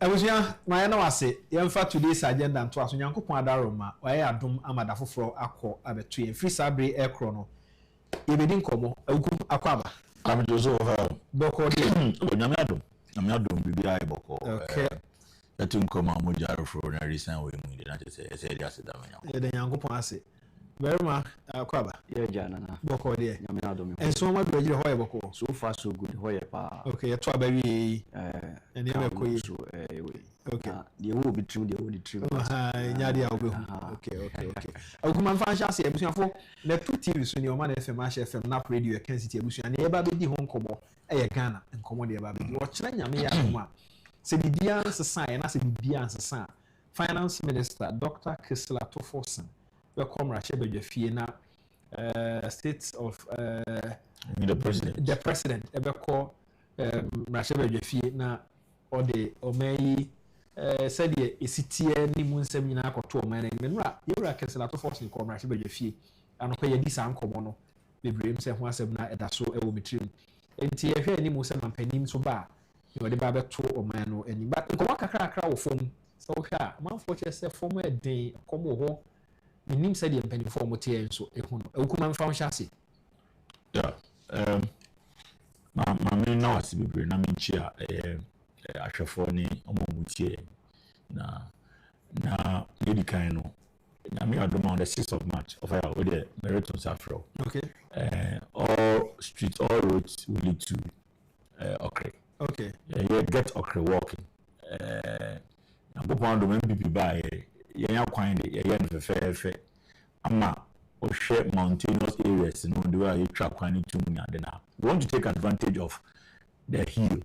Ebusia my na wase yemfa today's agenda nto aso Nyankopon adaroma waye adom amada foforo akọ abeto ye free sabre ekro no yebedi nkomo agu akwaba amjozo over boko de nyame adom bibia boko okay etu nkomo amujaro fro na reason we mu de na say dia se da manya de Nyankopon ase very much akwaba ye jana na boko de nyame adom enso ma do hoye boko so far so good hoye pa okay to abawi ene me koyi okay the wo be trim the wo the trim nya dia obehu okay akuma mfa ncha se ebusuafo na 2 TV so ni o ma na FM Ash FM na radio Kencity ebusua na eba be di ho nkomo Ghana nkomo de eba be di o kire nyame ya kuma se bibia nsesa na se bibia nsesa finance minister Dr. Kisla Tofosen we come ra shebe fie na state of the president ebe ko ra shebe fie na o de o meyi said ye esitie ni mu nsem nyina akoto o man ni nura yewura Kisla Tofosen come ra shebe fie anokwa ye di sa nkomo no bebrem se ho asem na eda so e wo mitrim enti ye hwe ni mu se mampanim so ba yo de ba beto o man no eni ba nkomo kakra wo fom so hwa manfo che se fom e den komo ho nim said ye mpani fom te enso e hu no ukuma mfa hwa ase yeah ma me na wasi bebre na me chia ahwefo ni omomutie na yedi kan no na me adom on the 6th of March of our with the marathon safro okay all roads will lead to okay you get Okre walking na bopon do MPP ba ye nya kwan de ye no fefe ama o hwe mountainous areas no the way you track kwan to mu ade na we want to take advantage of the hill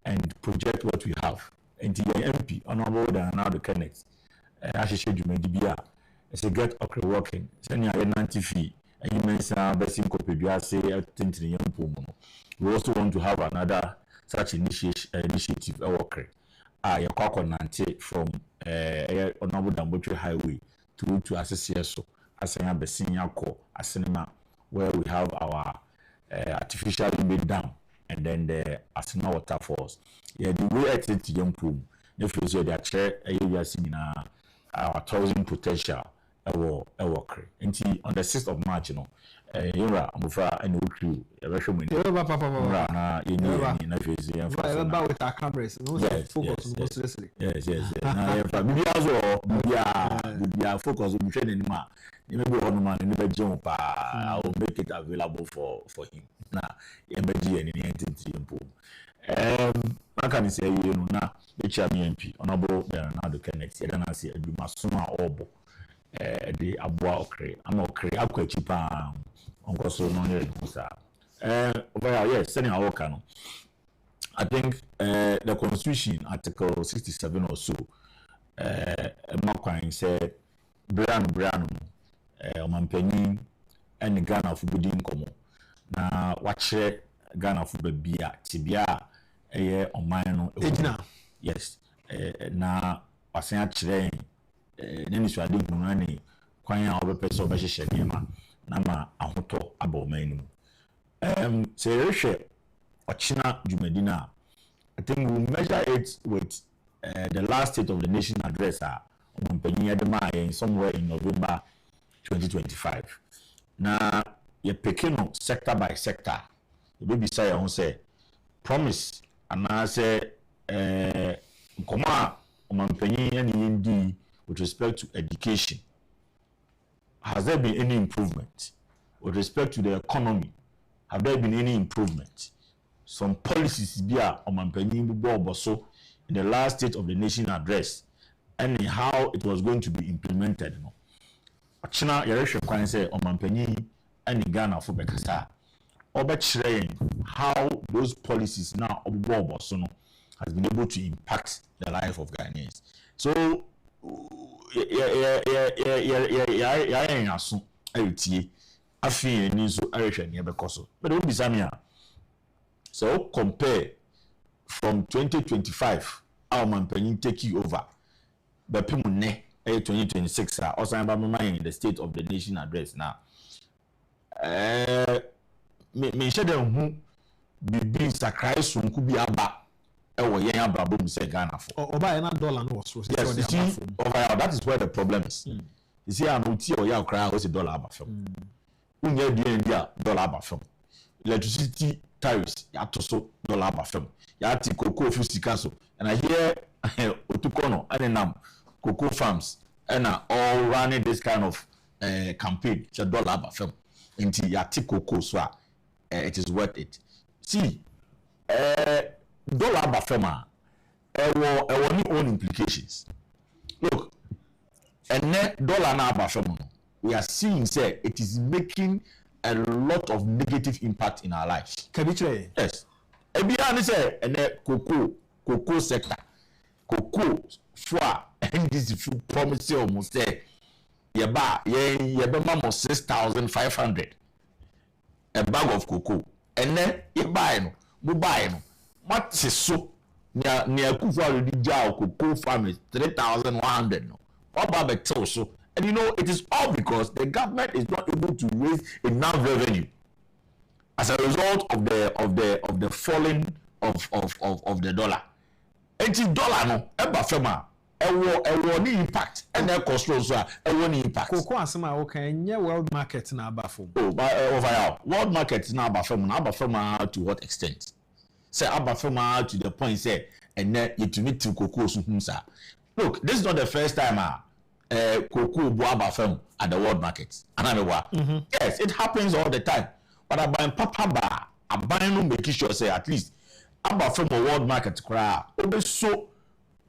and project what we have and the MP honorable than now the connect ahihye dwumadi bia say get Okre walking send ya 90 fee and you mention besin kopedua say tintini yampo mu. We also want to have another such initiative Okre ya kwakọ nante from honorable Dambotre highway to Asesieso asanya besin yakọ asinema where we have our artificial made dam and then the Asena waterfalls. The way I think to yampo ne feel say they share area seen our tourism potential Okre. Nti on the 6th of March yura amufa and ukru ebehwe mu papa na yeni na fezi ya fa ba with our cameras no focus on seriously yes na ya fa bibia focus on training ma ni me be hono ma ni be je pa I will make it available for him na ya be je ni entity mpo maka ni say you know na be cha MP honorable Bernardo Kenneth ya na say aduma so a obo the aboa Okre ama Okre akwachi pa onkoso no ne dusa over yes sending our work no I think the constitution article 67 or so makwan say brano omampanyin and Ghana for budin komo na wache Ghana for bia tibia oman no ejina yes na wasan akire neni so ade hunu ni kwan a obepese obehye nema na ma ahoto abomanu say rehwe ochina jumadina I think we measure it with the last state of the nation address ompanyin adema somewhere in November 2025 na ye pekino sector by sector the baby say on say promise and say nkoma ompanyin ani ndi with respect to education. Has there been any improvement? With respect to the economy, have there been any improvement? Some policies be so in the last state of the nation address and how it was going to be implemented. China Yereshe Kwan say Omampani and Ghana for Bekasa. How those policies now has been able to impact the life of Ghanaians. So ya aso ayetie afie ni so arehwe ne bekoso but don't be samia so compare from 2025 our manpanyin take over but pimu ne 2026 osan ba mama in the state of the nation address now me shede hu bibi sakrai sunku bi aba ewo yen abrabo mu say Ghana for oba na dollar no so say yes, that is where the problem is. You see an uti or ya cry was a dollar abafem. Unya dia dollar abafem. Electricity tariffs ya to so dollar abafem. Ya ti cocoa fu sika so. And I hear otukono and cocoa farms and all running this kind of campaign. It's a dollar abafem. Until ya ti cocoa so it is worth it. See, dollar abafem any own implications. Look, and net dollar na abafem, we are seeing say it is making a lot of negative impact in our lives. Kabitre. Yes. Ebia ni say and cocoa sector. Cocoa for and this food promise almost say ye be 6,500 a bag of cocoa. And then you buy no, what is so near akufo-addo di cocoa farmers 3,100 no. What about the tell so? And you know it is all because the government is not able to raise enough revenue as a result of the falling of the dollar. And the dollar no eba fema ewo ni impact and the cost so ewo ni impact. Cocoa asema okay nye world market na abafom. Oh, but overall world market na abafom to what extent? Say abafom to the point say and then you to meet to cocoa so sir. Look, this is not the first time cocoa bo abafom at the world market. Yes, it happens all the time. But about papa ba aban no make sure say at least abafom world market kra obe so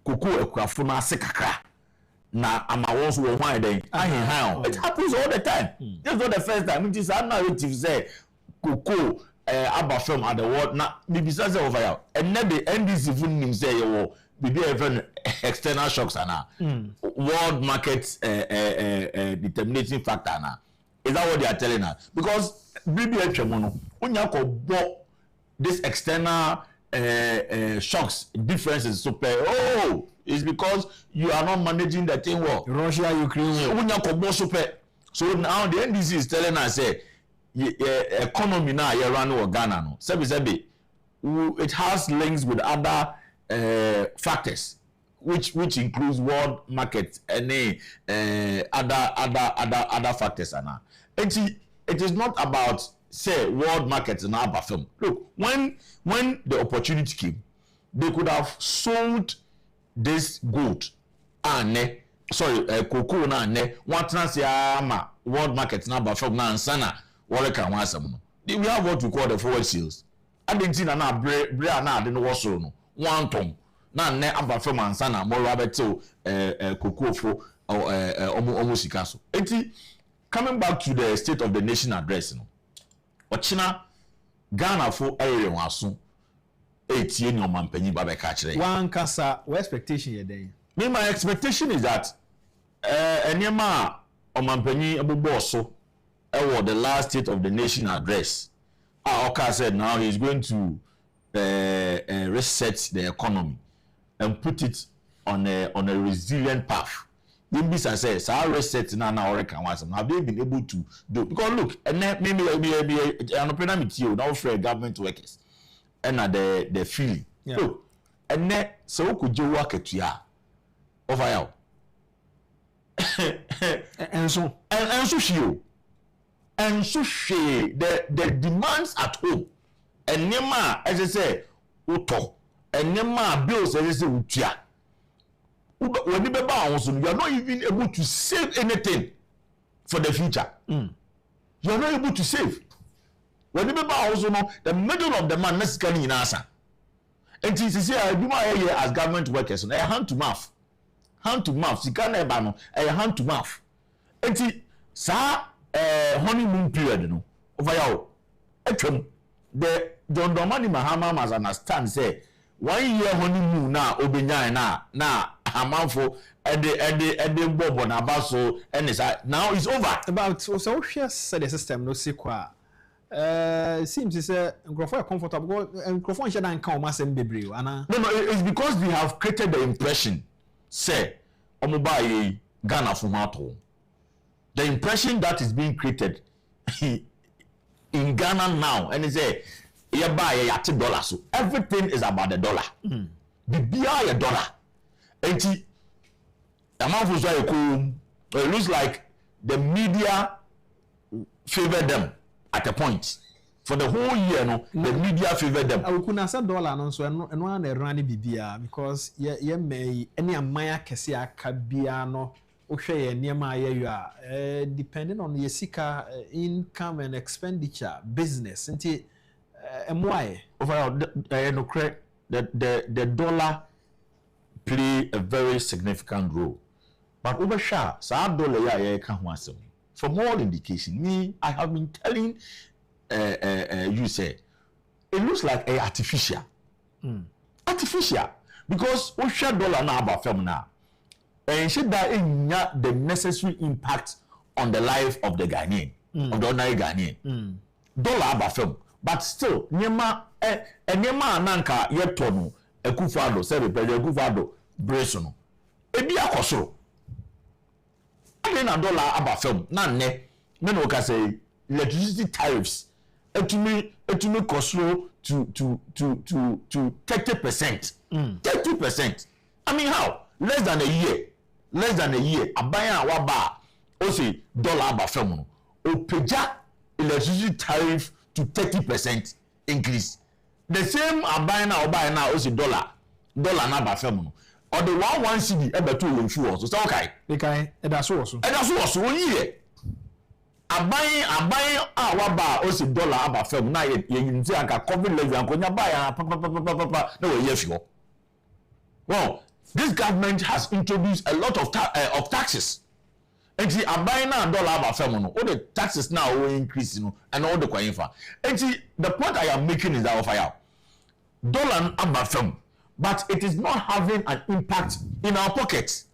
cocoa ekwafo na sekakra na amawons wo hwan den it happens all the time. This is not the first time. It is a narrative say cocoa abafom at the world na bibisa say over here and the NDC fun nim say you be even external shocks ana world market determinating factor na. Is that what they are telling us? Because BBH mono unya ko bo this external shocks differences so it's because you are not managing the thing well. Russia Ukraine unya ko bo so so now the NDC is telling us say economy now you run with Ghana no sebi it has links with other factors which includes world market and other factors ana. It is not about say world market and abafem. Look, when the opportunity came, they could have sold this gold and cocoa na ne what ma world market na abafem na ansana wole kan wasam no. We have what we call the forward sales. Adentina na bre na ade no wosoro no one ton na ne abafem ansana mo rabeto cocoa fo omo sika so. Coming back to the State of the Nation address, Ochina Ghana for area waso etie ni omampanyi ba be ka kire. One kasa what expectation ye den? My expectation is that enema omampanyi abobo so the last State of the Nation address. Oka said now he's going to reset the economy and put it on a resilient path. This says our reset now have they been able to do? Because look, and maybe an open with you now for government workers and the feeling. Yeah. Look, and then so could you work at ya over and so she the demands at home and nema as I say uto and nema bills as I say utia. When you are not even able to save anything for the future. You are not able to save. When you also know the middle of the man necessarily in answer. And since I do my here as government workers, I hand to mouth. Hand to mouth. You can't ever I hand to mouth. And sir, honeymoon period, no. Over here. The John Domani Mahama must understand say 1 year honeymoon now obenya na amanfo ede bobo na baso and now it's over. About so said the system no sequel. Seems is a comfortable microphone share kan o masem bebre ana. No, it's because they have created the impression say omoba Ghana from ato. The impression that is being created in Ghana now and is a $80. So everything is about the dollar. bibia ya dollar enti amanfo so ayeko it looks like the media favored them at a point for the whole year no the media favored them awukuna say dollar no so eno na erane bibia because ye may any amaya kese aka bia no ohwe ye niema ayeyo a depending on your sika income and expenditure business nti emwaye overall no correct the dollar play a very significant role but over sha sa dollar ya ka ho asem for more indication me I have been telling you say it looks like a artificial artificial because we share dollar na about film na and should that the necessary impact on the life of the Ghanaian of the ordinary Ghanaian dollar about film but still nyema nyema nanka yeto no akufo-addo say the president akufo-addo brace no ebi akosoro na dollar about film na ne me no ka say electricity tariffs etumi kosoro to 30%. 30%. I mean how? Less than a year. Abaya waba o say dollar about film no. O peja electricity tariff to 30% increase. The same abaya na obaya na o say dollar na about film no. Or the 1 cedi ebeto yenfu also. So okay. Because edaso also onye abayin awaba o si dollar aba fam na ye yinti aka covid levy ankonya ba ya pa na we ye fio. Well, this government has introduced a lot of taxes. And the abayin na dollar aba fam no all the taxes now will increase and all the kwainfa. And the point I am making is that of fire dollar aba fam but it is not having an impact in our pockets.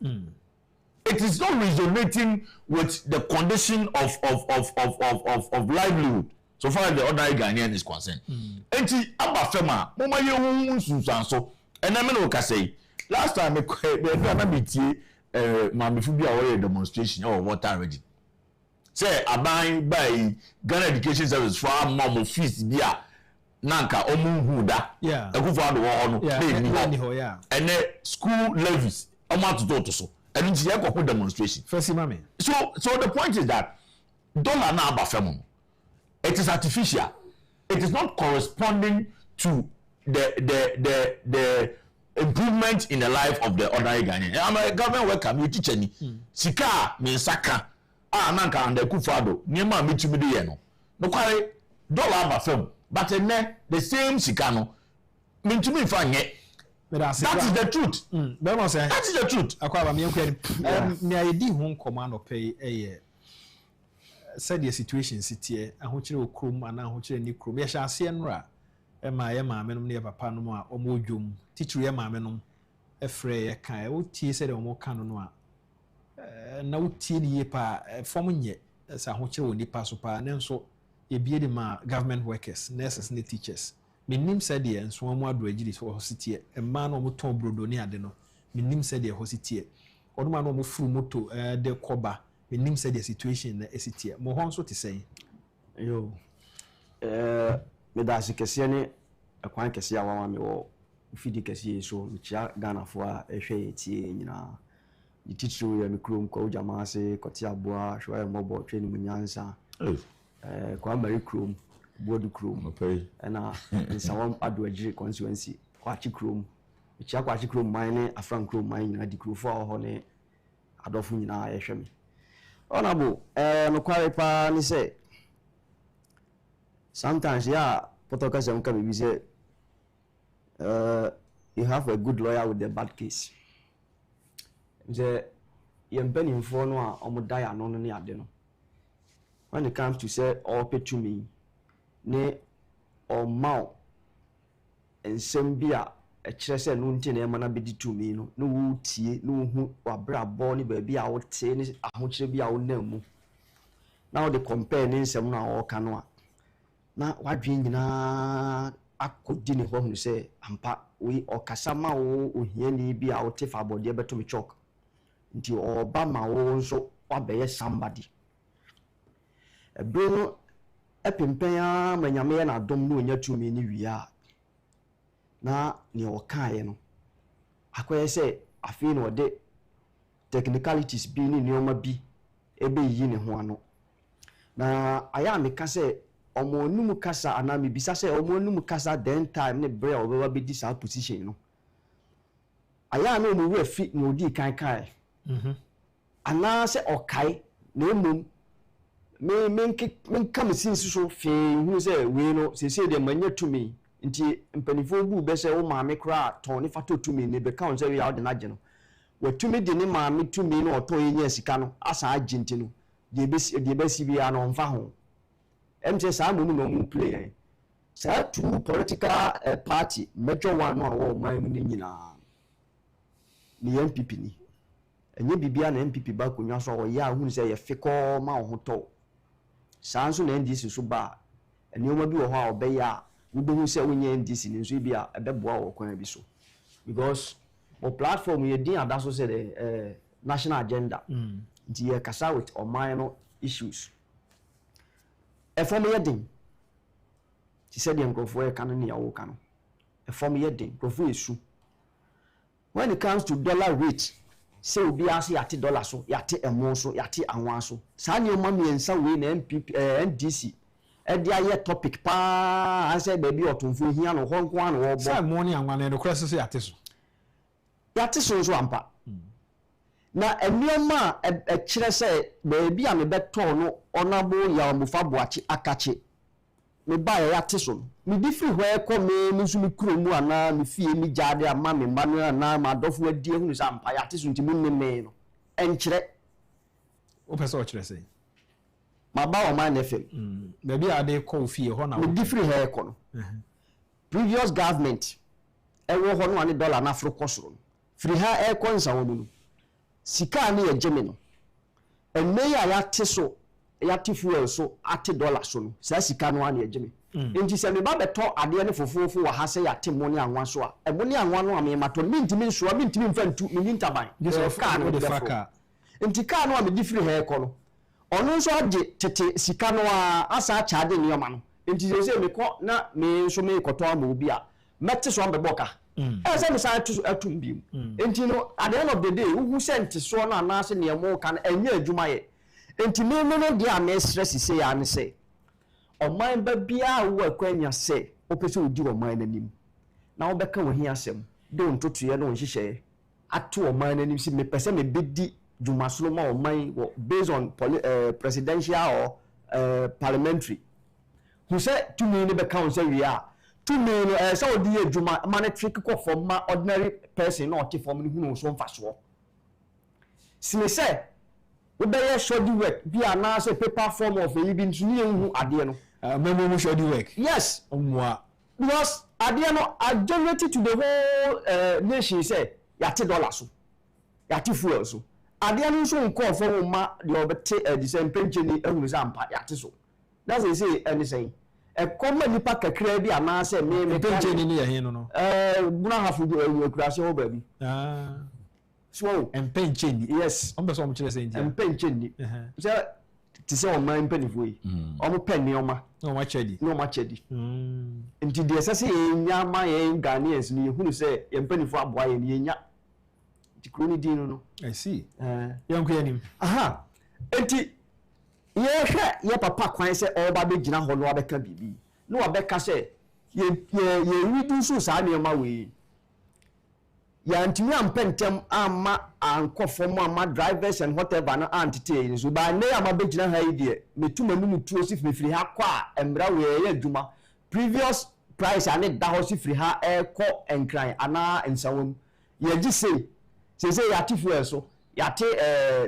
It is not resonating with the condition of livelihood so far as the ordinary Ghanaian is concerned. Enti abafema mama ye hu so and I mean ka say last time me na bitie mamefu bi a wo demonstration or water ready say aban by Ghana Education Service for mom fees bi a nanka omu hu da akufo-addo wo no yeah and school levies amatoto so and it's a demonstration. So the point is that dollar na abafemo. It is artificial. It is not corresponding to the improvement in the life of the ordinary Ghanaian. I'm a government worker, me teacher ni. Sika me saka. Nanka and the akufo-addo. Niema me tumi de ye no. No kware dollar abafemo. But the same sika no. Me tumi fa nye. That is the truth. That is the truth. Akwaba me enkwere. Me ayedi ho nkoma no pay said the situation sitie ahokyere okrom ana ahokyere ni krom. Ye sha ase nra ye maame no ne papa no a omo dwom. Teacher ye maame no efre ye kan. O tie said omo kan no a na o tie ni ye pa form nye sa ahokyere oni pa so pa ne nso ye bie de ma government workers, nurses ne teachers. Minim said the and so more do agility for hosity a man or moton brodo near deno. Minim said the hosity. Or man or full moto de coba. Minim said the situation in the city. Mohon so to say. Yo, Medasi Cassiani, a quite Cassia, one or Fidi Cassia, so which Ghana for a shade, you know. The teacher, Mikrum, Kojamase, Kotia Bois, Shoya Mobile Training Munyansa, Kwamari Krum. Bodu Krum, okay, and in some Agyapong constituency, Kwachi Krum, which are Kwachi Krum mine, a Frank Krum mine, and the crew for honey, Adolfina Eshami. Honorable, no qualifier, ni say. Sometimes, yeah, Potokasam can be say, you have a good lawyer with a bad case. The Yempen for no, Omodaya, no, near dinner. When it comes to say, all pay to me. Ne or mouth and sembia a chese no ntine mana bedi to me no no tie no hu wabra boni baby a wote ni ahochire bia wo namu now they compare ni nsem na wo kano na wadwen nyina akodi ne ho hu se ampa we okasa ma wo ohiani bia wote fa body beto me chok nti oba ma wo nso wabeye somebody ebro epempenya manyame na dom no nya tumi ni wia na ne okaye no akoye say afi no de technicalities bi ni neoma bi ebe yi ne ho ano na aya me ka say omo onum kasa ana me bisa say omo onum kasa then time ne bre obewa be di sa position no aya na omo we fi no di kan ana say okai na emum me come since so fe hu say we no say de manya to me nti mpanifo bu be say o maame kra ton ne fato to me ne be ka on say we out de na je no we to me de ne maame to me no oto yen sika no asa agenti no de be si bia no mfa ho say sa mo no mo play say two political party major one no wo man ni nyina ni MPP ni enye bibia na MPP ba konwa so wo ya hu say ye fiko ma ho to sanso na NDC so ba enioma bi wo ho a obeya wo be hu say wonye NDC ni so bia ebeboa wo kwan bi so because o platform ye din adaso say the national agenda nti ye kasa with oman issues efom ye din ti said the nkofo e kan ne ya wo kan efom ye din nkofo esu when it comes to dollar rate say obi ase yate dollar so yate emo so yate anwa so sa ne o mami ensa we na MPP NDC e dia ye topic pa an say baby otonfo hia no honko an wo bo say mo ni anwa na no kra so yate so ampa na enioma e kire say baby a me beto no onabo ya omufa boachi akache me ba ya yate so me di free ho e ko me nsu me kuro mu ana me fie mi jade ama me mba no na ma dofo adie hu sa ampa yate so nti mu me no enkire o pese o kire say ma ba o man FM baby ade ko fie ho na me di free ho e ko no previous government e wo ho no ane dollar na afro kosoro free ha e ko nsa wo mu sika na ye geme no enne ya yate so yate fuel so ate dollar so no sa sika no ane ye geme enti se me ba beto ade ne fofofo wa ha se yate mo ne anwa so a e mo ne anwa no ame mato mintimi nso mintimi mfantu minyi ntaban ka no de faka enti ka no ame di free ha e ko no ono nso age tete sika no a asa charge ne yoma no enti se me ko na me nso me koto ama obi a mette so ambeboka say me say atum bi enti no at the end of the day who sent so na na se ne mo kan enya adwuma ye enti me no dia me stress se ya ne se oman ba bia wo akwanya se opese odi oman nanim na wo beka wo hia asem de ontoto ye no nhihye ato oman nanim si me pese me bedi dwuma solo ma oman based on presidential or parliamentary who said to me ne beka won say we are to me so di adwuma monetary ko for ma ordinary person not for me hu so mfaso si me say we be shoddy work bi ana say paper form of e bi ntu ne hu ade no memo shoddy work yes omwa because ade no are generated to the whole nation say yate dollar so yate fuel so ade no so nko for ma the obete the same pension ni ehunu zampa yate so that's they say anything e koma nipa kakra bi ana se me pension ni ye hin no buna hafu akurase ho ba bi so pension yes on be so mo kire say ntia pension ni so ti se o man penifo yi o mo pen ni o ma no ma chedi nti de se enya ma ye Ghanaians ni hunu se ye penifo aboa ye ni enya ti kroni din no I see yanku yanim aha nti ye hwe ye papa kwan se o ba be gina ho no abeka bibi no abeka se ye reduce sa ne ma we ya ntimi ampentem ama ankofo mo ama drivers and whatever na antite so ba ne ama be gina ha ide metuma nu mutuo si firi ha kwa emra we ye adwuma previous price ane da ho si firi ha ko enkran ana ensawom ye gi say yate fuel so yate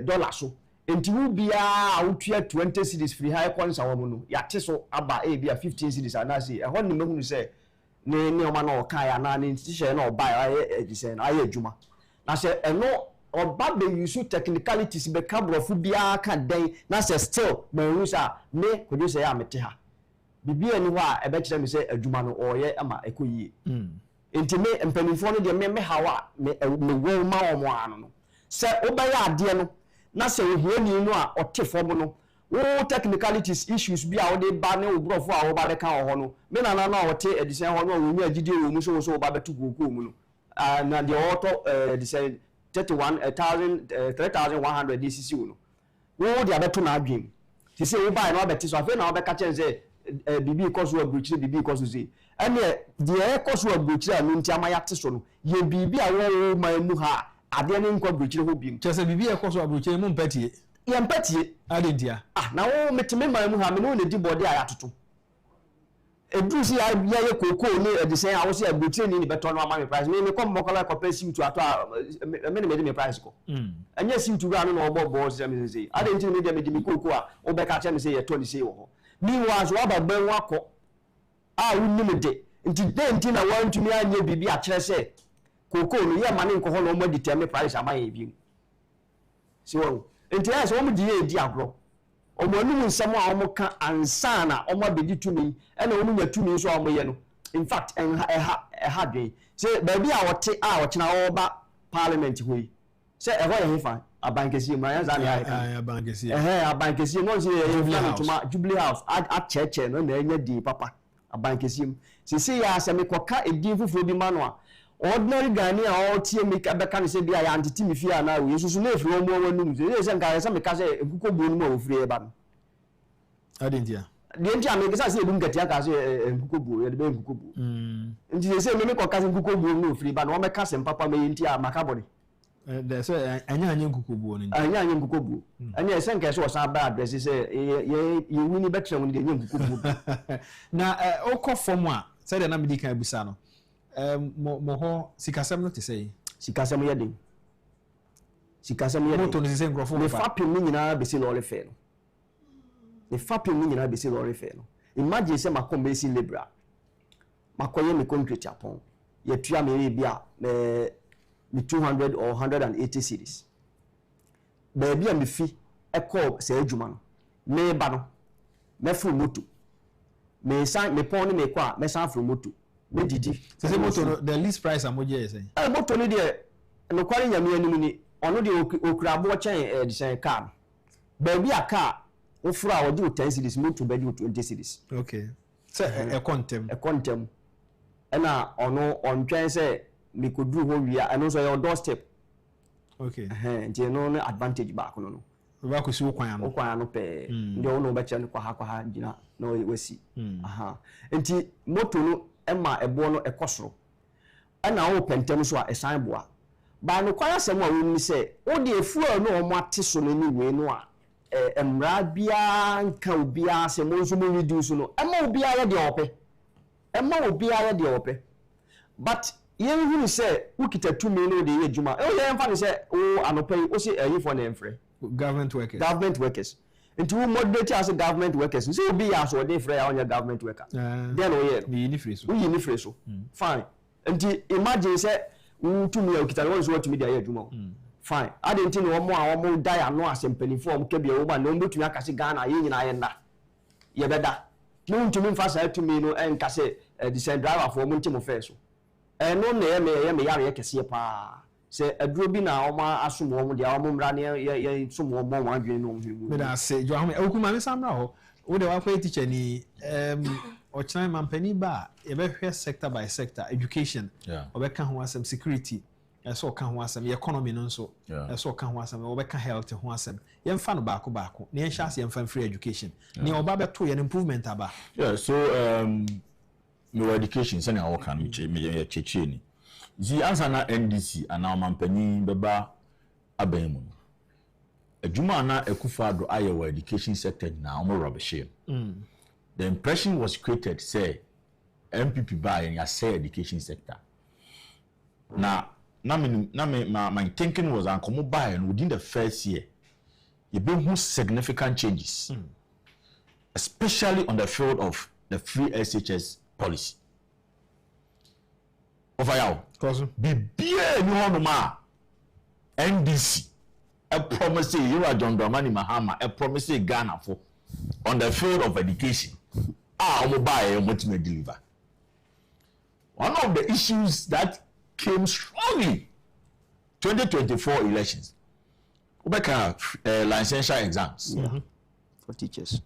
dollar so enti wu bia awutua 20 cedis free high concern wo no yate so aba e bia 15 cedis ana say e ho ne mahunu say ne o ma na o kai ana ne ntishe na o buy aye disen aye adwuma na say eno oba be use technicalities be kabrofu bia ka den na say still ma hu sa me kodu say amete ha bibia ni ho a e be kire me say adwuma no o ye ama ekoyie enti me mpanimfo no de me hawa me wo ma wo mo ano no se obaya ade no na se ohiani no a otefo mo no wo technicalities issues bi a wo de ba ne obrofo a wo ba de ka ho no me na na ote edisen ho no wo nya gidi wo mu so wo ba betu kokko mu no na the auto they say 3,100 DCC no wo de abeto na adwem ti say wo buy na obeti so afi na obeka chen say bibi koso abuchire bibi koso say ene de koso abuchire anu nti amaya te so no ye bibi a wo man mu ha ade ne nkwa abuchire ho bim che say bibi koso abuchire mu mpatie ye mpatie ade ntia na wo metime man mu ha me no ne di body a yatoto edu si ya ye koko ni edisen a wo se abuchire ni beto no ama price me come mokola compare to ato me me price ko anya sim to anu no obo se me say ade nti me de me di koko a wo be ka che me say ye to ni say wo ho mi wa so abagban wako a wunni me de nti de nti na wan tumi anya bibi a kire se koko no ye ma ne nko ho no mo determine price ama ye bi si wo nti ya so mo di ye di agro omo anu nsam a omo ka ansa na omo abedi tumi e na omo nya tumi so omo ye no in fact ha dwen se ba bi a wote a wo kina oba parliament hoyi se e ho ye hefa abankesi ma yan za na ya abankesi abankesi no se ye Jubilee House a cheche no na nya di papa abankesi se ya se me koka edin fufuro bi ma no a ordinary Ghanaian a all tie me ka beka ne se bia ya antiti me fia na we susu na efiri omo wanum se nka se me ka se ekuko bu no ofiri e ba no adentia de ntia me ka se edum gatia ka se ekuko bu e de be ekuko bu nti se me ko ka se ekuko bu no ofiri ba no me ka se papa me ntia makabode de se anya ekuko bu no anya ekuko bu anya se nka se o sa ba address se ye wini betre woni de anya ekuko bu na okọ form a se de na me di kan busa no mo ho sikasem no te say sikasem ye den sikasem ye den moto no se nkrofo me fapim ni nyina be se lorry fe no me fapim ni nyina be se lorry fe no imagine se makom be si libra makoye me concrete apon ye tua me bia me 200 or 180 cedis be bia me fi e call se adwuma no me ba no me fu moto me san me pon ni me kwa me san fu moto me didi se moto the least price amoje say moto ni de no kware nyame anim ni ono de okurabo chen de sen car ba bia car wo fura wo de 10 cedis moto ba de 20 cedis okay se e contem na ono on twen se me koduru ho wia eno so your doorstep okay nti no no advantage ba ko no ba ko si wo kwan no pe ndi ono ba chen kwa ha gina na wasi nti moto no ema ebo no ekosoro ana wo pentem so a esan boa ba no kwaya sem a woni se wo de efuo no o mo ate so no ni we no a emra bia nka obia se mo nso mo reduce no ema obia ye de ope but yen hunu se wo kita tumi no de ye adwuma e ye mfa ne se wo anopai wo se ayifo na emfre government workers into moderate as government workers so obi ya so dey free on your government worker then we ni free so fine nti imagine say tumi ya kita no so tumi dia ya adwuma fine ade nti no mo a mo die ano asempani form ke bia wo ba no mbetumi akase Ghana ye nyina ye nda ye beda no ntumi mfa sa tumi no enka se the same driver for mo ntimo fe so no na ye me yare ye kese pa se aduro bi na oma asomo mo dia omo mra ne ye somo mo wadwen no hwemu me da se jo ahome okuma me samra ho wo de wa kwa teacher ni ochina mampani ba ye be hwe sector by sector education obeka ho asem security eso ka ho asem economy no nso eso ka ho asem obeka health ho asem ye mfa no baako ne ensha se ye mfa free education ne oba beto ye improvement aba so no education se na wo kan me cheche ni zi ansa na NDC ana mampani beba abemu adwuma na akufo-addo ayewa education sector na omo rubbish the impression was created say MPP buy in say education sector my thinking was ankomo buy and within the first year you been significant changes especially on the field of the free SHS policy over yaw bibia ni hono ma NDC a promise you are John Dramani Mahama a promise Ghana for on the field of education mobile ultimately deliver one of the issues that came strongly 2024 elections ubeka licensure exams for teachers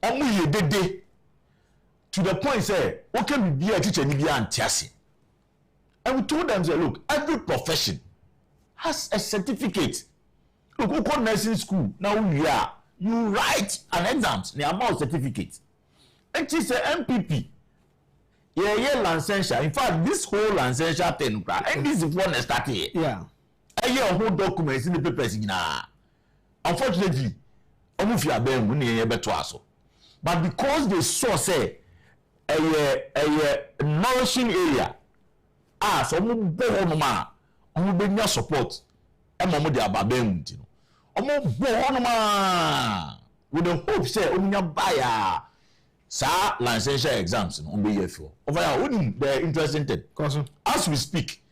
to the point say okay be a teacher ni bia antiase And we told them, say, look, every profession has a certificate. Look, we call nursing school. Now you write an exam, the amount certificate. And she said, MPP. Yeah, licensure. In fact, this whole licensure thing, and this is one that started here. Yeah. A year whole documents in the papers. Unfortunately, almost you are being but because they saw say a nourishing area, some born man, on support, and Mamma de Ababem, born man with the hope say, only buyer. Sir, licensure exams on the year for. Over here, the interesting thing. As we speak,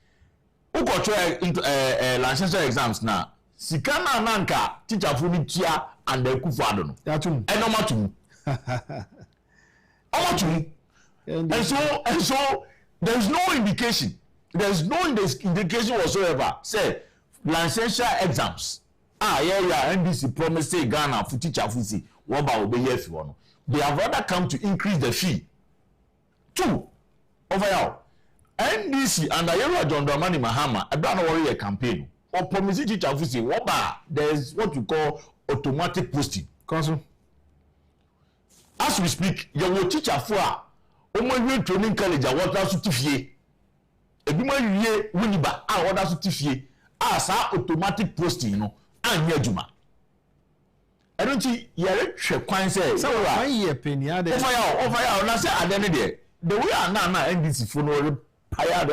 who got licensure exams now? Sikana nanka teacher funi tia and the akufo-addo. And and so there's no indication. There's no indication whatsoever. Say licensure exams. NBC promised say Ghana for teacher fusi. What about the year for? They have rather come to increase the fee. 2, overall, NDC and the John Dramani Mahama, I don't know what a campaign or promising teacher who say, there's what we call automatic posting. As we speak, you will teach a four, training college, I want us to tifie. A woman ye, Winiba, I want us to tifie. As our automatic posting, you know, and Yajuma. I don't see you're quite say so I hear penny over now say at the end of the way are now NDC for no fire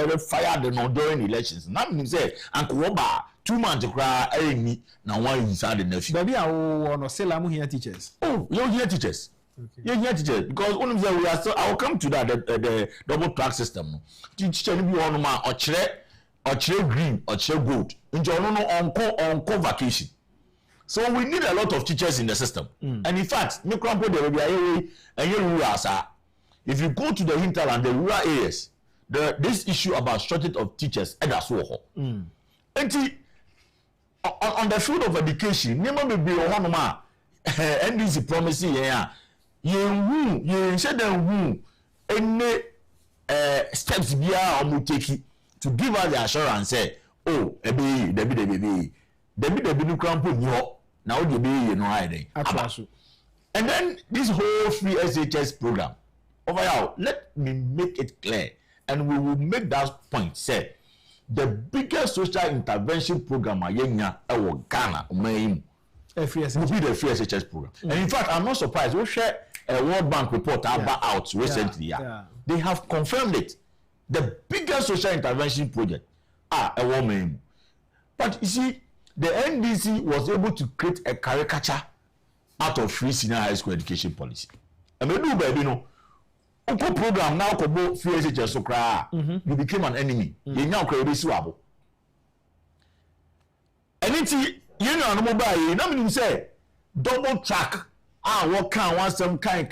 the no during elections. Now means say Uncle Woba 2 months to cry me now why inside the nephew. Baby, I want to sell I'm here teachers. Oh, you're here teachers. Okay. You're here teachers because one of them we are still I will come to that the double track system. Teacher be on man or green or gold. Enjoy on vacation. So we need a lot of teachers in the system. And in fact, if you go to the hinterland, the rural areas, this issue about shortage of teachers, and on the field of education, never may be one man, and this is promising, you said any steps we are taking to give us the assurance, say, oh, Debbie, no cramp now you be hiding. And then this whole free SHS program over here, let me make it clear, and we will make that point. Say the biggest social intervention program Ghana will be the free SHS program. And in fact, I'm not surprised. We share a World Bank report out recently. They have confirmed it. The biggest social intervention project a woman. But you see, the NDC was able to create a caricature out of free senior high school education policy. And we do, baby, no. Oko program now kobo free SHS so cry. You became an enemy. You now create this wabo. And it's you know no mobile. You know me say double track. What can one some kind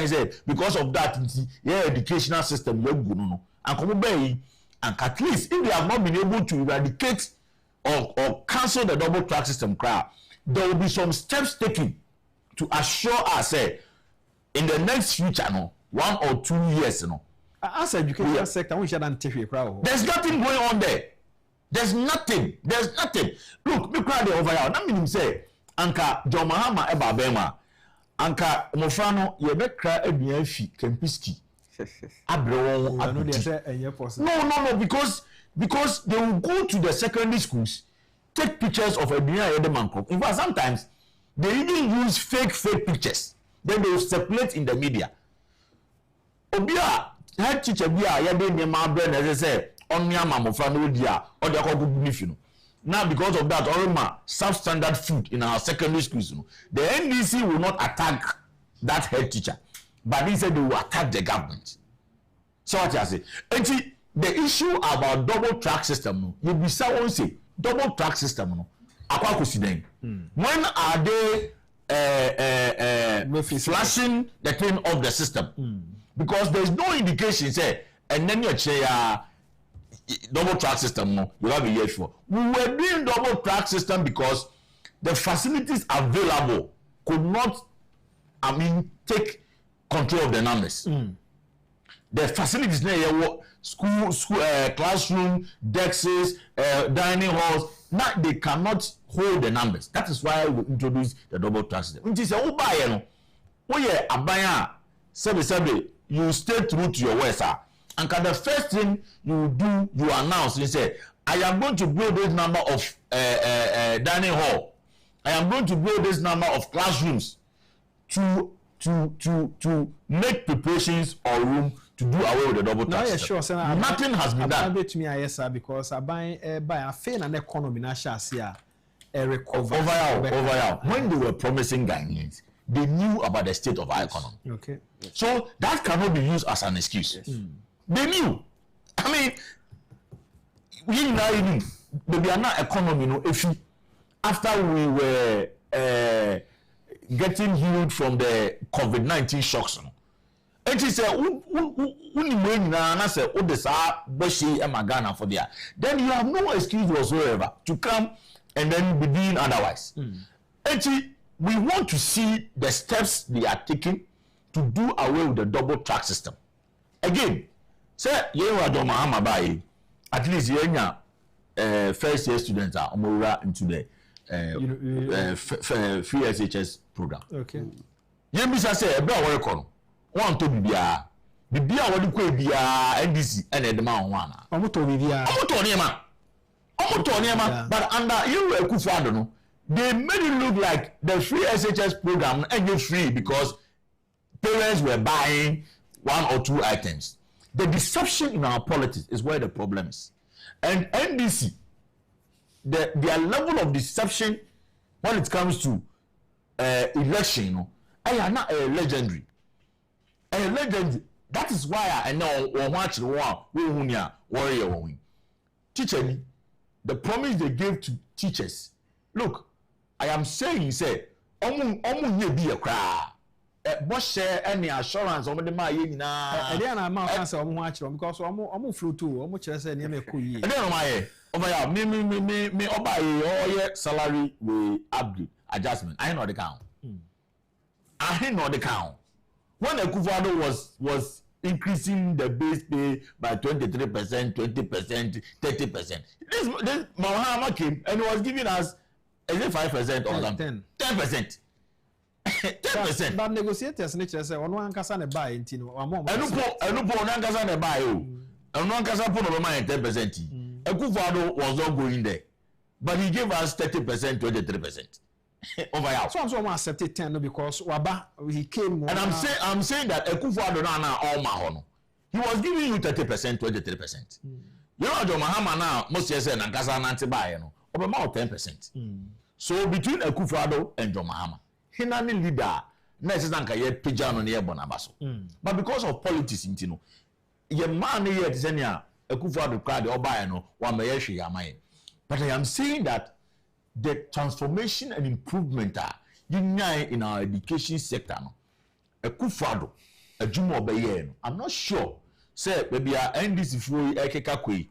say because of that educational system you go no. And come by and at least if they have not been able to eradicate or cancel the double track system there will be some steps taken to assure us in the next future 1 or 2 years as education sector we should there's nothing going on there. There's nothing look me cry over here that mean say anka John Mahama eba bema anka mofrano ye be cry aduan fi Kempiski abrewo no because they will go to the secondary schools, take pictures of a man. In fact, sometimes they even use fake pictures. Then they will circulate in the media. Obia head teacher bia ya dey my brain as I say on ya mama for no dia or they call good now because of that already substandard food in our secondary schools the NDC will not attack that head teacher but instead they will attack the government. So what I say the issue about double track system you be someone say double track system when are they flashing the thing of the system because there's no indication say and then you say double track system you have a year for we were doing double track system because the facilities available could not take control of the numbers. The facilities there, school, classroom, desks, dining halls. Now they cannot hold the numbers. That is why we introduce the double track system. Which is a buy, you stay true to your words, sir. And the first thing you do, you announce, you say, I am going to build this number of dining hall. I am going to build this number of classrooms to make preparations or room to do away with the double tax. No, sure, sir. Nothing has been done. To me, yes, sir, because I buy a fair and economy na share recover. Overall. When they were promising Ghanaians, they knew about the state of our economy. Okay. So that cannot be used as an excuse. Yes. They knew. I mean, we now even maybe an economy, if after we were getting healed from the COVID-19 shocks, and she said, then you have no excuse whatsoever to come and then be doing otherwise. And we want to see the steps they are taking to do away with the double track system. Again, say at least first year students are into the free SHS program. Okay. Yemisa say ebe a work on one to bibia wodi ko bia NDC and edema on Omoto bibia. Omoto niema but under you akufo-addo no they made it look like the free SHS program ain't free because parents were buying one or two items. The deception in our politics is where the problem is. And NDC, their level of deception when it comes to election, I am not a legendary. That is why I know warrior. Teacher me, the promise they gave to teachers. Look, I am saying, say, omu be a cry. What share any assurance on the my na? Then I'm not answer because omu flew too. Omu chese ni me kuyi. Then my over me oba salary we upgrade adjustment. I know the count. I know the count. When akufo-addo was increasing the base pay by 23%, 20%, 30%. This Mahama came and was giving us is it 5% or something? 10%. 10%. But negotiators nature say on one kasa ne buy intino. Enupo on kasa ne buy o. On one kasa put over my 10%. Akufo-addo was not going there, but he gave us 30%, 23%. Over here. So I'm so accepted 10 because Waba he came. And I'm saying that Akufo-addo now all mahono. He was giving you 30%, 23%. You know John Mahama now most say na kasa na buy no. About 10%. So between Akufo-addo and John Mahama, he na ni leader na sesanka ye pija no ne ye bonabaso. But because of politics intino, ye man ye tisenia Akufo-addo crowd oba no wa me ye hwe yamaye. But I am saying that the transformation and improvement in our education sector no Akufo-addo adwuma obeye no I'm not sure say maybe NDC fo ekeka koi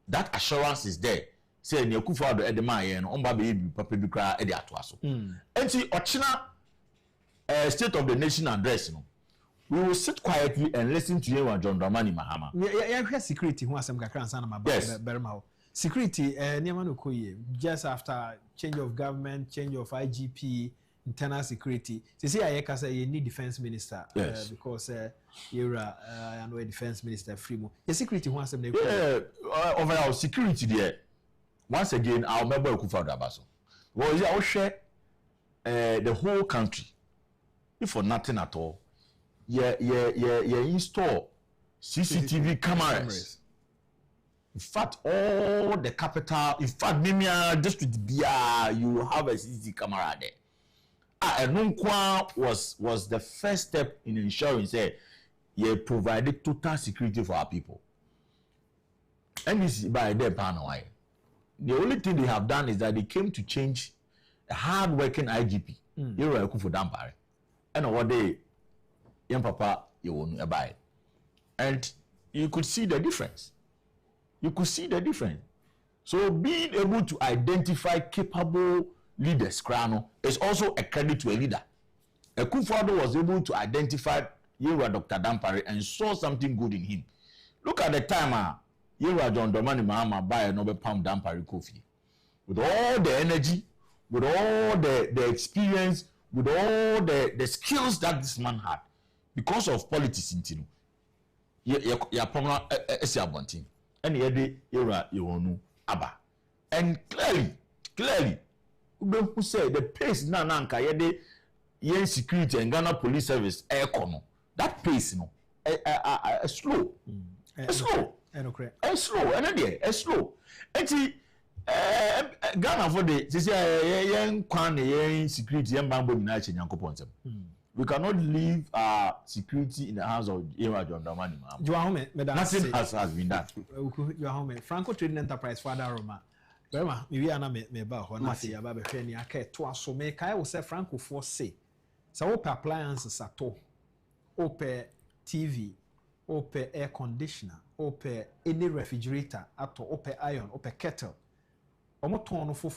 that assurance is there say ne Akufo-addo edema no omba be papa bi kra ede atoaso enti ochina state of the nation address no we will sit quietly and listen to you and John Dramani Mahama yeah security who asem kakra ansa na berma ho security niema no koye just after change of government, change of IGP, internal security. So see I say you need defense minister because you're I know a defense minister free mo. The security who asem overall security there. Once again I'll remember Akufo-addo abaso. Well yeah, share the whole country. If for nothing at all. Install CCTV cameras. In fact, all the capital, in fact, Mimia district BR, you have a CCTV camera there. And Nunkwa was the first step in ensuring that you provided total security for our people. And this by their panel. The only thing they have done is that they came to change a hard-working IGP. You were akufo-addo. And what they, young papa, you won't buy. And you could see the difference. So being able to identify capable leaders, is also a credit to a leader. Akufo-addo was able to identify Yewa Dr. Dampare and saw something good in him. Look at the time Yewa John Domani Mahama buy another pound Dampare coffee. With all the energy, with all the experience, with all the skills that this man had, because of politics in ya program Esiabontin, and yede Yewa Yonu Aba. And clearly, who say the pace na nanka yede yen security and Ghana Police Service aircon. That pace, slow. Slow. Slow. And slow. Ghana for the yen kwan yen security yen bambo ni na che nyankopon sem. We cannot leave our security in the hands of Ewa John Dramani. Nothing has been done. You are home. Franco Trading Enterprise Father Roma. Roma, maybe I me ba ho na say aba be hwe ni aka to aso me kai wo say Franco for say. So open appliances ato. Open TV, open air conditioner, open any refrigerator ato, open iron, open kettle. Omo ton no fo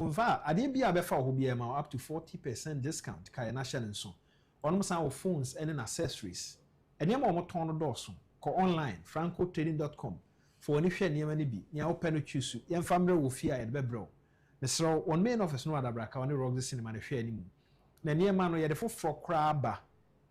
va ade bia be fa ho bia ma up to 40% discount kai na hye nso. Onom san wo phones and accessories. Enema omo ton no doso. Ko online francotrading.com for any hwe enema ne bi. Nya open no choose. Yen family wo fi a be bro. Ne sro one main office no adabraka one Rock Cinema ne hwe animu. Na enema no ye de foforo kra ba.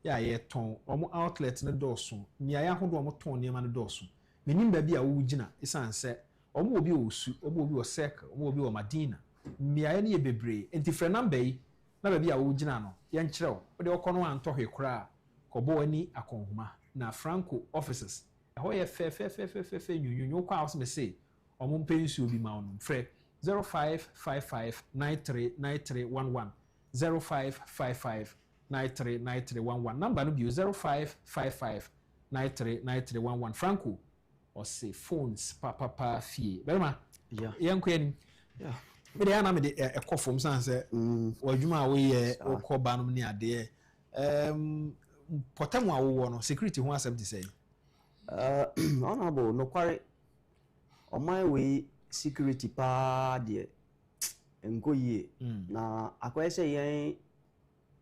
Ya ye ton omo outlet ne doso. Nya ya hodo omo ton enema ne doso. Menim ba bia wo gina isan se omo obi osu, omo obi o circle, omo obi o Madina. Miaye ne ye bebre. Enti frɛ number yi na ba bia wo gina no. Ye nkyerɛ wo. Wo de okono antɔ hwe kra. Kobo ani akonhoma na Franco offices. Ho ye fe nyunyu kwa house me say omo mpensu obi ma ono. Frɛ 0555939311 0555939311 number no bi 0555939311 Franco or say phones papa fie berma yeah yanko yani yeah me dey na me dey ekofom san say wadwuma we ye okoba no ne ade potamu awo no security ho asem say honorable no kware on my way security pa de enko ye na akwai say yen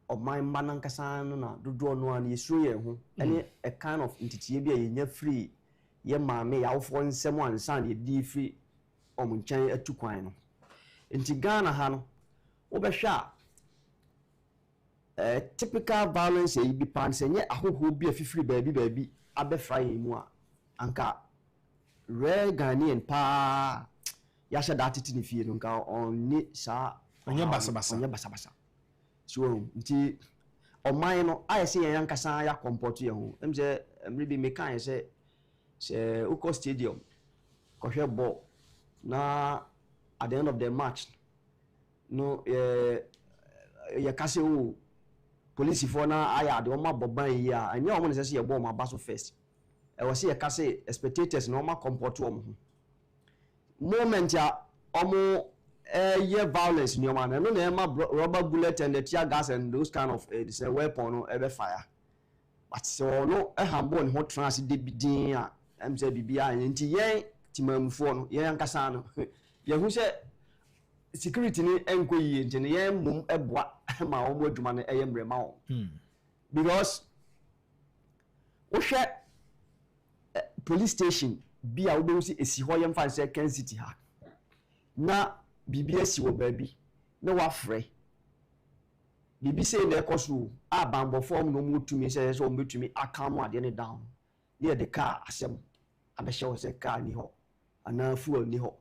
of my manankasa no na dodo no an yesuro ye ho any a kind of ntitiye bia ye free ye maame ya wofo nsem ansan ye di free omunchan atukwan no nti Ghana ha no obehwa typical violence e bi pan senye ahoho bi afifiri baabi abefra ye mu a anka rare Ghanaian pa ya sha that titi ni fie no nka onni sa onye basabasa so nti oman no ayese yan yankasa ya comport ye ho emse mribi mekan se Uko Stadium kohwe ball na at the end of the match no ye kase o police for na aya de o ma boban yi a anya o mo ne se ye ball ma baso first e wo se ye kase spectators no ma comport o mo moment ya omo ye violence ni o ma no na ma rubber bullet and the tear gas and those kind of weapon no e be fire but so no e hambo ni ho trans de bidin a emse bibia nti yen timamfo no yen ankasa no ye hu se security ni enko yi nti ne yen mum eboa ma wo adwuma no eye mrema wo because wo hwe police station bia wo be si esi ho yen fan se Kencity ha na bibia si wo baabi na wa frɛ bibi se na ekoso a bambo form no mutumi se so mutumi akamu ade ne down near the car asem abehye se car ni ho ana fuel ni ho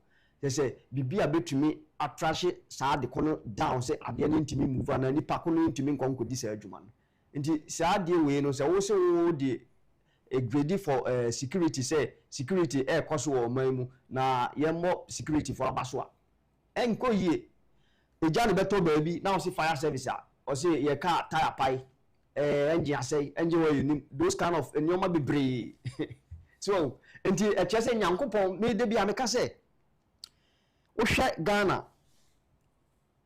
se bibia betumi atrash saa de kono down se ade ne ntimi move ana nipa kono ntimi nkonkodi sa adwuma no nti saa de we no se wo se wo de a grade for security say security koso wo man mu na yemmo security for abaso a enko yie eja ne beto baabi na wo se fire service a o se ye car tire pai engine asay engine way ni those kind of nyoma bebre so enti e chese nyankopon me de bia me ka se wo hwe Ghana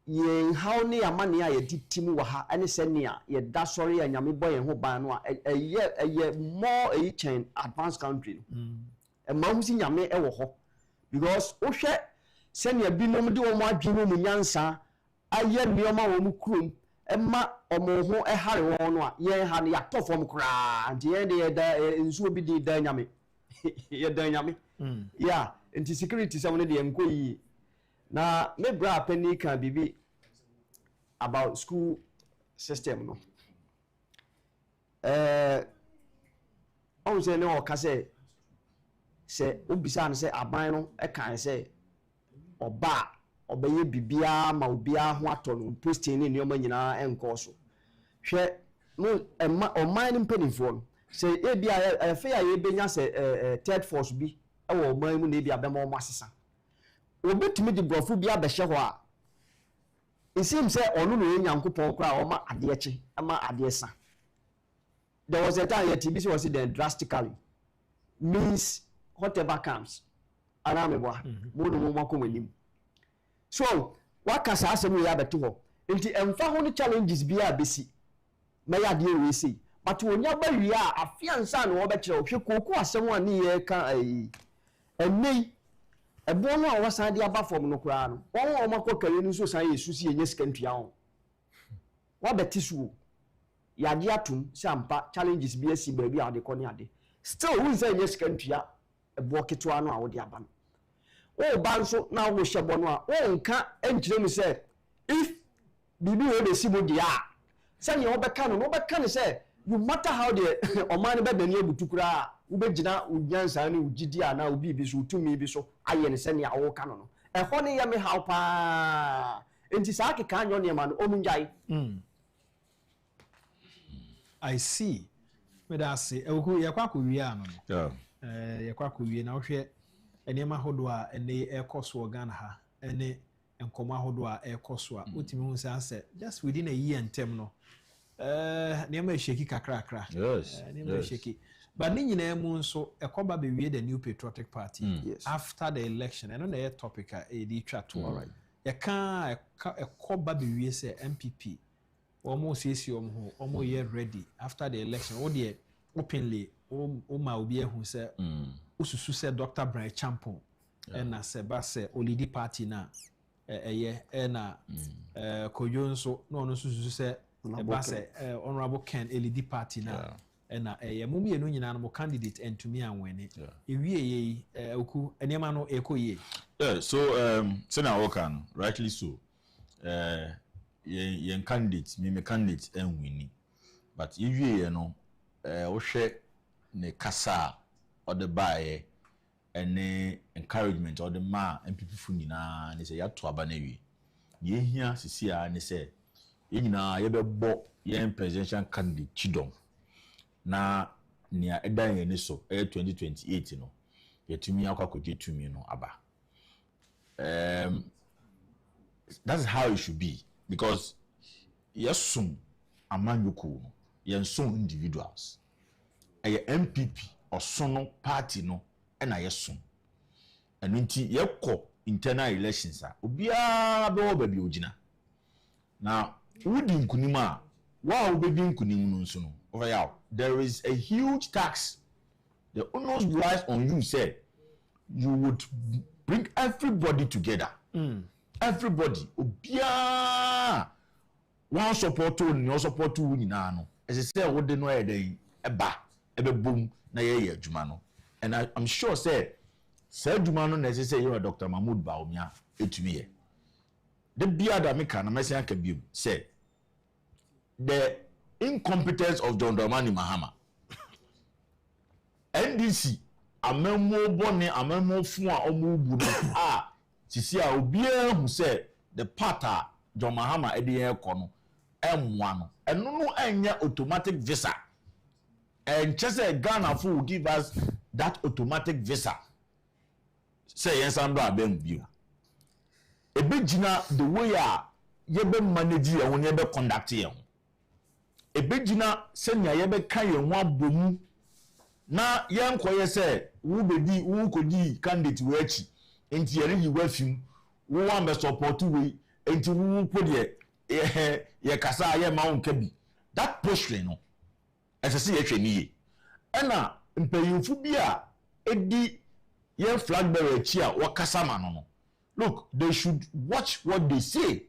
ye how ne amane a ye ditim wo ha ene se ne a ye da sori ya nyame boy ho ban no a ye more a chain advanced country e ma hu si nyame e wo ho because wo hwe se ne binom de wo mo adwene mu nyansa aye nneoma wo mu krom emma omo ho ehare won no a yen ha ne yato fom kra nti yen de da nsuo bi di da nyame ye da nyame yeah nti security some de enko yi na me bra pani kan bibi about school system no on say no ka say obisa no say aban no e kan say oba obeye bibia ma obia ho ato no posting ni nyoma nyina enko so hwe no oman ni mpanifo no say e bia efe ya ye benya say third force bi e wo oman mu na bia bema omo asesa obetumi di brofo bia be hye ho a it seems say onu no enyankopon kra o ma ade eche ama ade esa. There was a time yet TBC was then drastically means whatever comes anamebwa bodo mo mako manim. So what can say asem we abeto ho nti emfa ho no challenges bia besi me ya de we say but wonya ba wi a afiansa no wo be kire hwe koku asem a ne ye ka enei ebo no a wasan de aba form no kura no won o mako kare no so san yesu si enye skantua ho wa beti so yade atum sampa challenges bi asi ba bi ade kone ade still who say enye skantua ebo ketwa no a wo de aba no o ba nso na wo hyebo no a o nka enkire mu say if bibi we be sibo dia say you be kan no be kan say you matter how the oman be dani abutukura wo be gina unyansa ni ugidi ana obi bi so utumi bi so aye ne se ne awo kan no e ho ne ye me how pa enti sa akeka anyo ne ma no omunjai I see me da say ewu ye kwa wi ano no ye kwa wi na wo hwe enema hodo a ene ekoso Ghana ha ene enkomo hodo a ekoso a utimi hu say just within a year ntem no nema sheki kakra yes nema sheki but ni nyina mu nso ekoba be wie the new patriotic party yes. After the election and on the topic e di twa to alright ye kan ekoba be wie say MPP omo sesi omo ye ready after the election o de openly o ma obi ehun say ususu say Dr. Brian Champon na se ba se olidi party na eye na koyo nso no no susu say ba se honorable Ken elidi party na na mum ye no nyina no candidate and to me and when ewie ye oku enema no ekoye so say na work an rightly so yen candidate me candidate en wini but ewie ye no wo hwe ne kasa or the buy any encouragement or the ma MPP fu nyina ne say ya to aba na wi ye hia sisi a ne say ye nyina ye bebo ye presidential candidate chidom na nia edan ye ne so 2028 no yetumi akwakoje tumi no aba that's how it should be because yesum amanyuko no yensum individuals MPP osono party no na yesum enu nti yekọ internal elections a obia be wo bi ogina na wudi nkunima wa obedi nkunim no nso no over yaw there is a huge tax the onus lies on you say you would bring everybody together everybody obia one support you no support you nyina no ese say wo de no eden eba ebebom na ye adwuma no and I'm sure say adwuma no na say you Dr. Mahmoud Baumia etumi ye the bia da meka na mesi aka biom say the incompetence of John Dramani Mahama NDC amemo bone amemo fu a omubu no a sisi a obia hu say the party John Mahama ede ye kɔ no emwa no eno no enya automatic visa and just Ghana will give us that automatic visa say yes and abem bio ebegina the way a ye be manage ye won ye be conduct ye ho ebegina senya ye be kan ye ho abomu na ye nkoye say wo bedi wo kodi candidate we achi enti ye reyi wafim wo wan be support we enti wo pode ye kasa ye ma won ka bi that posture no esese ye hwani ye ena mpayinfu bi a edi ye flag bearer chi a wakasa ma no look they should watch what they say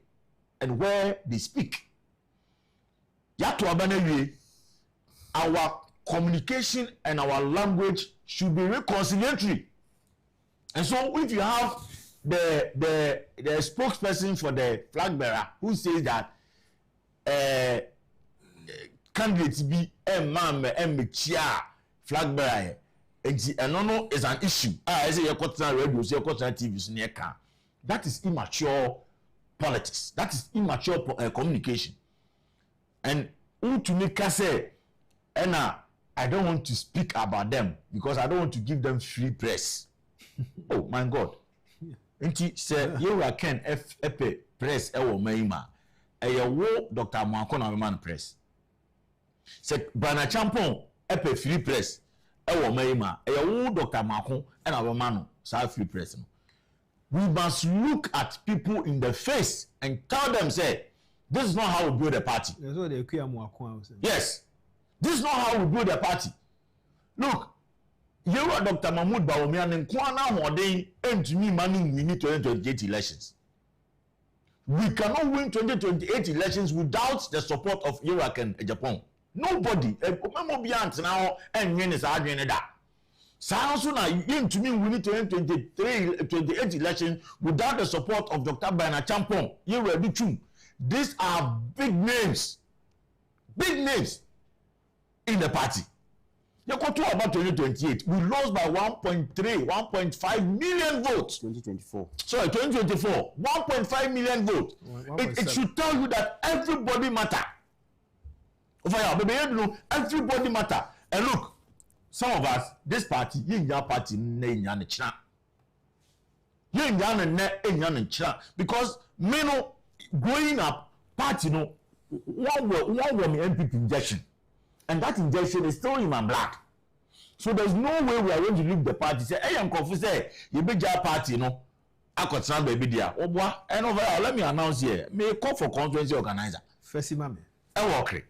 and where they speak yato abana wie our communication and our language should be reconciliatory. And so if you have the spokesperson for the flag bearer who says that candidates be chia flag bearer and no is an issue. I say your radio, your TV, that is immature politics. That is immature communication. And to make us say, and I don't want to speak about them because I don't want to give them free press. Oh my God. Nti say you can FP press ewo maima. Wo Dr. Mwanko na man press. Say Bana Champon FP free press ewo maima. Wo Dr. Mwanko and our man sa free press. We must look at people in the face and tell them say this is not how we build a party. Yes. This is not how we build a party. Look, you are Dr. Mahmoud Bawumia and Kwana Modern and me money we need 2028 elections. We cannot win 2028 elections without the support of Iraq and Agyapong. Nobody. Now and when is arguing that. So now to me we need 2028 elections without the support of Dr. Bana Champong. You will be true. These are big names. Big names in the party. You go to about 2028. We lost by 1.5 million votes. 2024. Sorry, 2024. 1.5 million votes. It should tell you that everybody matter. Everybody matter. And look, some of us, this party, because me no growing up, party no one MPP injection. And that injection is still in my blood. So there's no way we are going to leave the party. Say, hey, I'm confused. You be your party, no? I could stand baby there. Oh, boy. And over let me announce here. May call for conference organizer. First, ma'am. I work.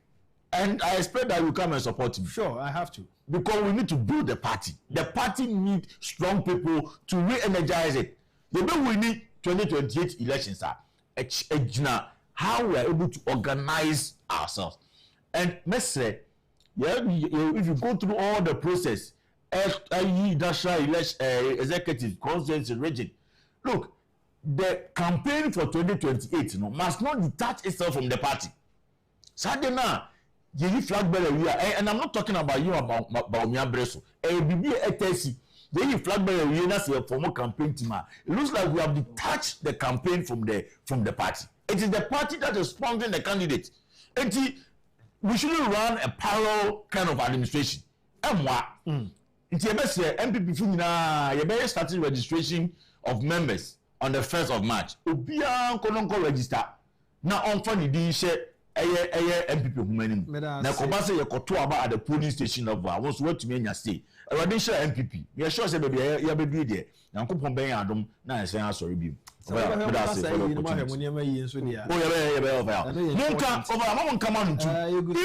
And I expect that you come and support me. Sure, I have to. Because we need to build the party. The party needs strong people to re-energize it. The way we need 2028 elections are how we are able to organize ourselves. And Mestre, if you go through all the process, national executive, constituency, region, look, the campaign for 2028 must not detach itself from the party. Sadly now, you flag bearer, and I'm not talking about you about Baumia Bresso. You flag bearer, that's a former campaign team. It looks like we have detached the campaign from the party. It is the party that is sponsoring the candidate. We shouldn't run a parallel kind of administration. It's a best MPP you started registration of members on the 1st of March. Obia kononko register. Now on funny di share MPP humanim. Na ko ba say you koto aba at the polling station level. I want to me nya stay. Already share MPP. You sure say baby ya be do there. Nyankopon ben adom na say asori bi. If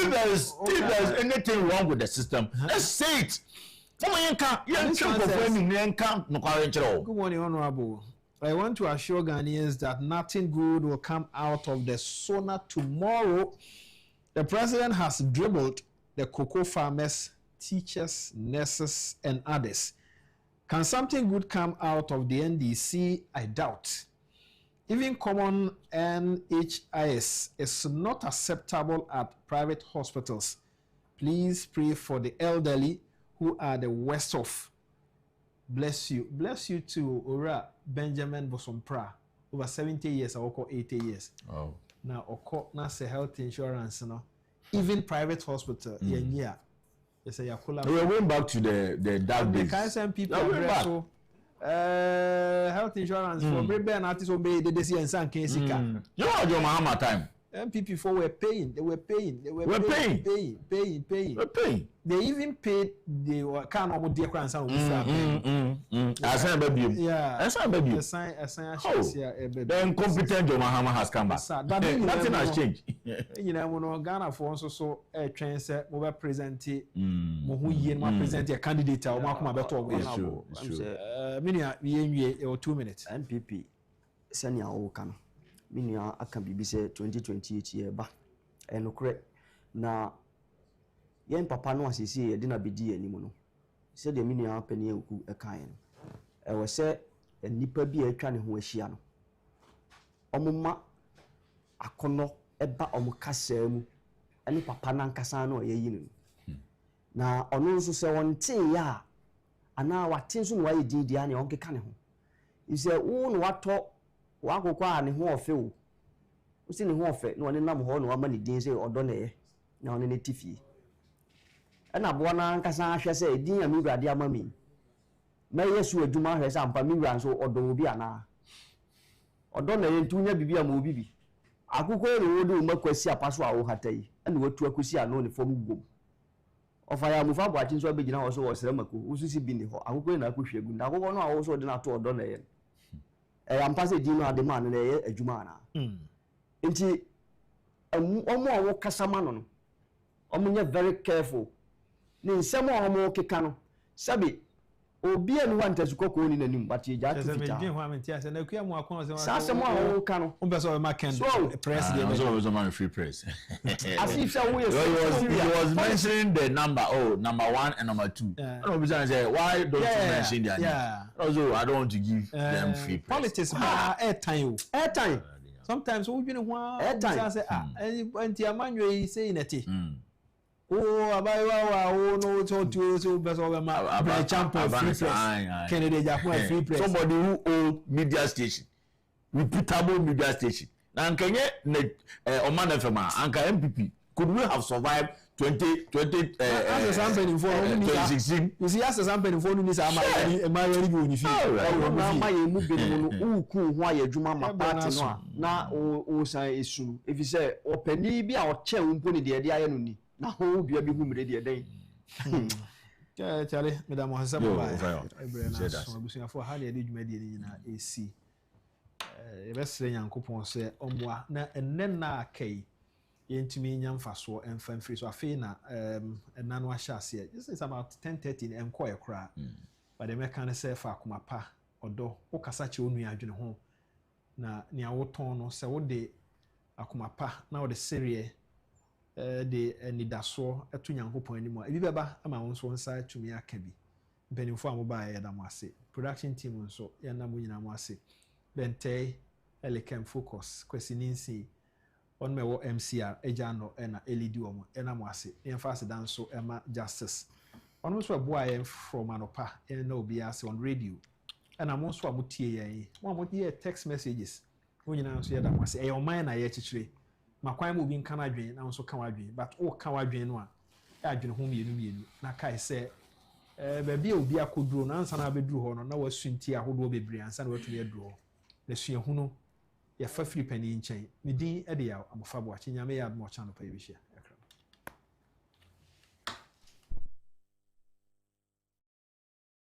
there is anything wrong with the system, let's say it. Good morning, Honorable. I want to assure Ghanaians that nothing good will come out of the SONA tomorrow. The president has dribbled the cocoa farmers, teachers, nurses, and others. Can something good come out of the NDC? I doubt. Even common NHIS is not acceptable at private hospitals. Please pray for the elderly who are the worst off. Bless you. Bless you too, Ora Benjamin Bosompra. Over 70 years, or 80 years. Oh. Now, that's a health insurance, no? Even private hospital, yeah. We're going back to the dark days. The KSM people health insurance for baby and artists obey the DC and San Kencity. You are your mama time. MPP for were paying. They were paying. They even paid the kind of dear grandson. I said, baby. Yeah. I said, baby. The incompetent Mahama has come back. Nothing has changed. You know, when Ghana for also a train set, we present a candidate or Mark Mabeto. Or 2 minutes. MPP, Sanya Okan. Minia aka bibi se 2028 year ba enokre na yen papa no asisi ye de na bedi animu no se de me nua pani eku ekan no e wo se nipa bi atwa ne ho ahia no omuma akono eba omukasa mu ani papa na nkasa no ye yi no na ono nso se wonte ya ana wate nso no waye didi ani onkeka ne ho ise wo no wato wakokwa ne ho ofe wo usi ne ho ofe no ne nam ho no ama ne din se odo na ye na one ne tifie ana bo na nkasa ahwe se din ya mi wurade ama mi na yesu adwuma ahwe se ampa mi wura nso odo obi ana odo na ye ntunya bibi ama obi bi akoko ne wo de makwasi apaso a wo hatai ana watu akosi ano ne fom gom ofa ya mufa bo atin so abegina ho so wo sere mako ususi bi ne ho akoko na akohwe gu na akoko no a wo so de na to odo na ye ampa se din no ade ma na ye adwuma ana nti omo kasama no omo nye very careful ni nsemo omo keka no sabi obi enu wa ntasuko ko ni nanim but ye ja to fita me ho amenti ase na kuya mu akon se sa semo omo ka no o be so ma ken press dey so man free press as if say we he was mentioning the number number 1 and number 2 I don't be say why don't you mention their name also I don't want to give them free press politics airtime sometimes we been ho say anti amanwe say ineti abayiwa wa no to beso ma champion free press Kennedy Agyapong free press somebody who own media station reputable media station na nkenye Oman FM anka MPP could we have survived 20 as a company for 2016 you see as a company for ni say amari bi oni fi na ma ye mu bi no uku ho ayadwuma ma party no na o san esu if you say opani bi a o che mpo ni de aye no ni na ho bia bi hu mre de den Charlie madam Hassan ba so abusunya for ha de dwumadi ni nyina esi e besre nyankopon se omwa na enne na akai yentumi nya mfaso emfa mfiri so afei na enna no ahya ase this is about 10:30 enko ekra but the mechanic say fa akoma pa odo wo kasa che onu adwene ho na ne awoton no se wo de akoma pa na wo de serie de nidaso eto nyankopon ani mu ebi beba ama wo nso nsa atumi aka bi benimfo amoba ya da mo ase production team nso ya na mo nyina mo ase bentay elekem focus kwesininsi on mewo MCR ejano ena LED omo ena mo ase emfa ase dan so ema justice ono so aboa yen from anopa ena obi ase on radio ena mo so amutie yen mo ye text messages wo nyina nso ya da mo ase e oman na ye chichire makwan mo bi nkan adwen na nso kan adwen but o kan adwen no a adwen ho mienu na kai se baabi obi akoduro na ansa na abeduru ho no na wasunti ahodo bebre ansa na watumi aduro na suahu no ya fa free pani nchen ni din e de ya amofa bo achi nyame ya mo chano pa yebihia